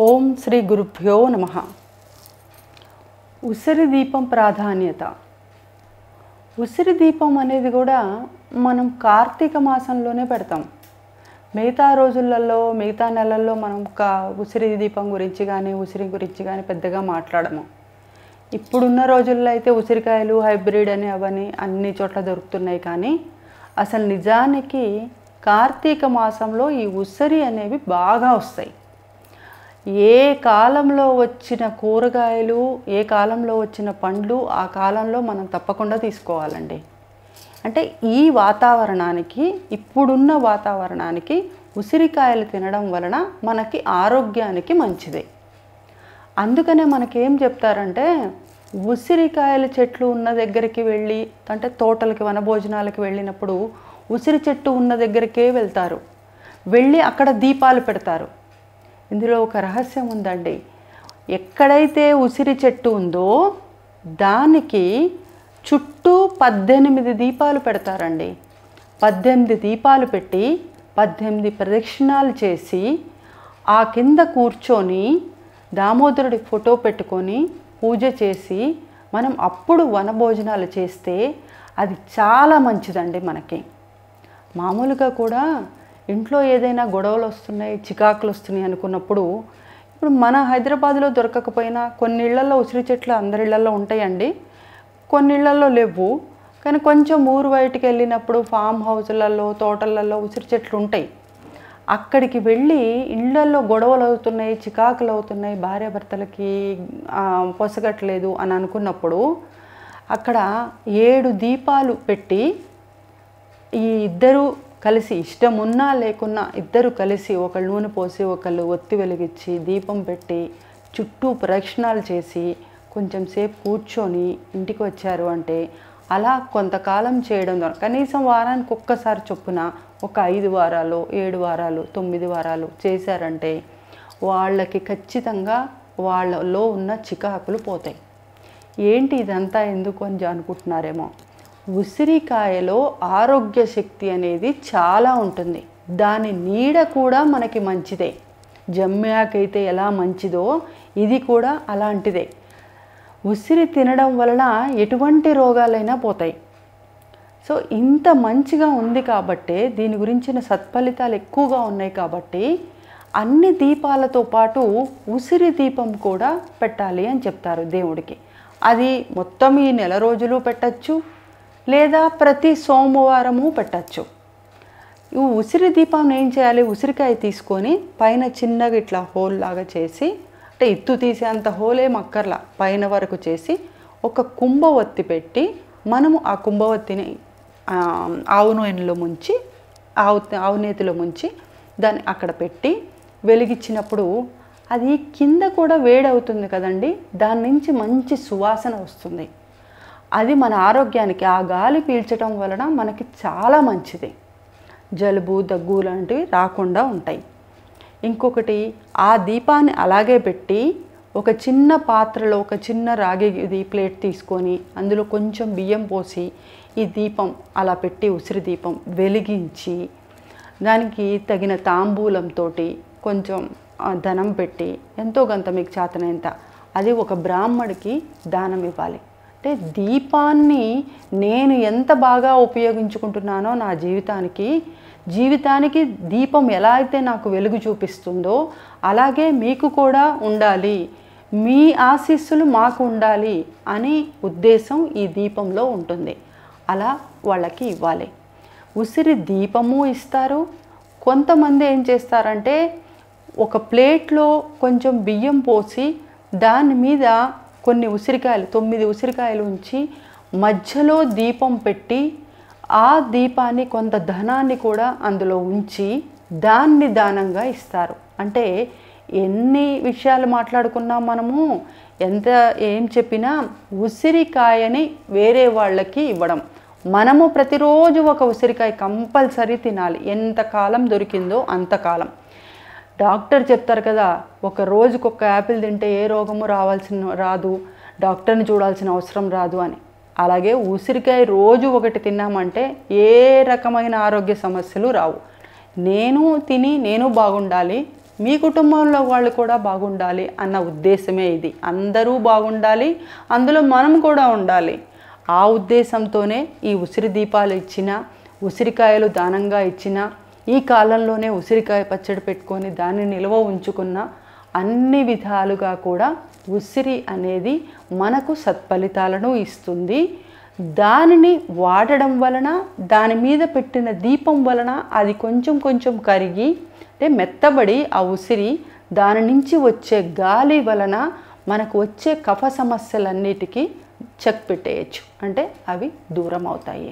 ఓం శ్రీ గురుభ్యో నమః. ఉసిరి దీపం ప్రాధాన్యత. ఉసిరి దీపం అనేది కూడా మనం కార్తీక మాసంలోనే పెడతాం. మిగతా రోజులలో మిగతా నెలల్లో మనం ఉసిరి దీపం గురించి కానీ ఉసిరి గురించి కానీ పెద్దగా మాట్లాడము. ఇప్పుడున్న రోజుల్లో అయితే ఉసిరికాయలు హైబ్రిడ్ అని అవని అన్ని చోట్ల దొరుకుతున్నాయి. కానీ అసలు నిజానికి కార్తీక మాసంలో ఈ ఉసిరి అనేవి బాగా వస్తాయి. ఏ కాలంలో వచ్చిన కూరగాయలు, ఏ కాలంలో వచ్చిన పండ్లు ఆ కాలంలో మనం తప్పకుండా తీసుకోవాలండి. అంటే ఈ వాతావరణానికి, ఇప్పుడున్న వాతావరణానికి ఉసిరికాయలు తినడం వలన మనకి ఆరోగ్యానికి మంచిది. అందుకనే మనకేం చెప్తారంటే, ఉసిరికాయల చెట్లు ఉన్న దగ్గరికి వెళ్ళి, అంటే తోటలకి వనభోజనాలకి వెళ్ళినప్పుడు ఉసిరి చెట్టు ఉన్న దగ్గరికే వెళ్తారు. వెళ్ళి అక్కడ దీపాలు పెడతారు. ఇందులో ఒక రహస్యం ఉందండి. ఎక్కడైతే ఉసిరి చెట్టు ఉందో దానికి చుట్టూ 18 దీపాలు పెడతారండి. 18 దీపాలు పెట్టి 18 ప్రదక్షిణాలు చేసి ఆ కింద కూర్చొని దామోదరుడి ఫోటో పెట్టుకొని పూజ చేసి మనం అప్పుడు వనభోజనాలు చేస్తే అది చాలా మంచిదండి మనకి. మామూలుగా కూడా ఇంట్లో ఏదైనా గొడవలు వస్తున్నాయి, చికాకులు వస్తున్నాయి అనుకున్నప్పుడు, ఇప్పుడు మన హైదరాబాద్లో దొరకకపోయినా కొన్ని ఇళ్లలో ఉసిరి చెట్లు అందరి ఇళ్లలో ఉంటాయండి, కొన్ని ఇళ్లలో లేవు. కానీ కొంచెం ఊరు బయటికి వెళ్ళినప్పుడు ఫామ్ హౌస్లలో, తోటలలో ఉసిరి చెట్లు ఉంటాయి. అక్కడికి వెళ్ళి ఇళ్లలో గొడవలు అవుతున్నాయి, చికాకులు అవుతున్నాయి, భార్యాభర్తలకి పొసగట్లేదు అని అనుకున్నప్పుడు అక్కడ 7 దీపాలు పెట్టి ఈ ఇద్దరు కలిసి, ఇష్టం ఉన్నా లేకున్నా ఇద్దరు కలిసి, ఒకళ్ళు నూనె పోసి ఒకళ్ళు ఒత్తి వెలిగించి దీపం పెట్టి చుట్టూ ప్రదక్షిణాలు చేసి కొంచెం సేపు కూర్చొని ఇంటికి వచ్చారు అంటే, అలా కొంతకాలం చేయడం ద్వారా కనీసం వారానికి ఒక్కసారి చొప్పున ఒక 5 వారాలు, 7 వారాలు, 9 వారాలు చేశారంటే వాళ్ళకి ఖచ్చితంగా వాళ్ళలో ఉన్న చికాకులు పోతాయి. ఏంటి ఇదంతా ఎందుకు అని అనుకుంటున్నారేమో. ఉసిరికాయలో ఆరోగ్య శక్తి అనేది చాలా ఉంటుంది. దాని నీడ కూడా మనకి మంచిదే. జమ్యాకైతే ఎలా మంచిదో ఇది కూడా అలాంటిదే. ఉసిరి తినడం వలన ఎటువంటి రోగాలైనా పోతాయి. సో ఇంత మంచిగా ఉంది కాబట్టే, దీని గురించిన సత్ఫలితాలు ఎక్కువగా ఉన్నాయి కాబట్టి అన్ని దీపాలతో పాటు ఉసిరి దీపం కూడా పెట్టాలి అని చెప్తారు దేవుడికి. అది మొత్తం ఈ నెల రోజులు పెట్టచ్చు, లేదా ప్రతి సోమవారము పెట్టచ్చు. ఈ ఉసిరి దీపాన్ని ఏం చేయాలి, ఉసిరికాయ తీసుకొని పైన చిన్నగా ఇట్లా హోల్ లాగా చేసి, అంటే ఇత్తు తీసేంత హోలే మక్కర్లా పైన వరకు చేసి ఒక కుంభవత్తి పెట్టి, మనము ఆ కుంభవత్తిని ఆవు నూనెలో ముంచి, ఆవు నేతిలో ముంచి దాన్ని అక్కడ పెట్టి వెలిగించినప్పుడు అది కింద కూడా వేడవుతుంది కదండి, దాని నుంచి మంచి సువాసన వస్తుంది. అది మన ఆరోగ్యానికి, ఆ గాలి పీల్చడం వలన మనకి చాలా మంచిది. జలుబు, దగ్గు లాంటివి రాకుండా ఉంటాయి. ఇంకొకటి, ఆ దీపాన్ని అలాగే పెట్టి ఒక చిన్న పాత్రలో ఒక చిన్న రాగి ప్లేట్ తీసుకొని అందులో కొంచెం బియ్యం పోసి ఈ దీపం అలా పెట్టి ఉసిరి దీపం వెలిగించి దానికి తగిన తాంబూలంతో కొంచెం ధనం పెట్టి ఎంతో కొంత మీకు చేతనైనంత అది ఒక బ్రాహ్మడికి దానం ఇవ్వాలి. అంటే దీపాన్ని నేను ఎంత బాగా ఉపయోగించుకుంటున్నానో నా జీవితానికి దీపం ఎలా అయితే నాకు వెలుగు చూపిస్తుందో అలాగే మీకు కూడా ఉండాలి, మీ ఆశీస్సులు మాకు ఉండాలి అని ఉద్దేశం ఈ దీపంలో ఉంటుంది. అలా వాళ్ళకి ఇవ్వాలి. ఉసిరి దీపము ఇస్తారు. కొంతమంది ఏం చేస్తారంటే ఒక ప్లేట్లో కొంచెం బియ్యం పోసి దాని మీద కొన్ని ఉసిరికాయలు, 9 ఉసిరికాయలు ఉంచి మధ్యలో దీపం పెట్టి ఆ దీపాన్ని కొంత ధనాన్ని కూడా అందులో ఉంచి దాన్ని దానంగా ఇస్తారు. అంటే ఎన్ని విషయాలు మాట్లాడుకున్నాం మనము, ఏం చెప్పినా ఉసిరికాయని వేరే వాళ్ళకి ఇవ్వడం. మనము ప్రతిరోజు ఒక ఉసిరికాయ కంపల్సరీ తినాలి. ఎంతకాలం దొరికిందో అంతకాలం. డాక్టర్ చెప్తారు కదా, ఒక రోజుకు ఒక యాపిల్ తింటే ఏ రోగము రాదు, డాక్టర్ని చూడాల్సిన అవసరం రాదు అని. అలాగే ఉసిరికాయ రోజు ఒకటి తిన్నామంటే ఏ రకమైన ఆరోగ్య సమస్యలు రావు. నేను తిని నేను బాగుండాలి, మీ కుటుంబంలో వాళ్ళు కూడా బాగుండాలి అన్న ఉద్దేశమే ఇది. అందరూ బాగుండాలి, అందులో మనం కూడా ఉండాలి. ఆ ఉద్దేశంతోనే ఈ ఉసిరి దీపాలు ఇచ్చిన, ఉసిరికాయలు దానంగా ఇచ్చిన, ఈ కాలంలోనే ఉసిరికాయ పచ్చడి పెట్టుకొని దాన్ని నిల్వ ఉంచుకున్న, అన్ని విధాలుగా కూడా ఉసిరి అనేది మనకు సత్ఫలితాలను ఇస్తుంది. దానిని వాడడం వలన, దాని మీద పెట్టిన దీపం వలన అది కొంచెం కొంచెం కరిగి అంటే మెత్తబడి ఆ ఉసిరి దాని నుంచి వచ్చే గాలి వలన మనకు వచ్చే కఫ సమస్యలన్నిటికీ చెక్ పెట్టేయచ్చు, అంటే అవి దూరం అవుతాయి.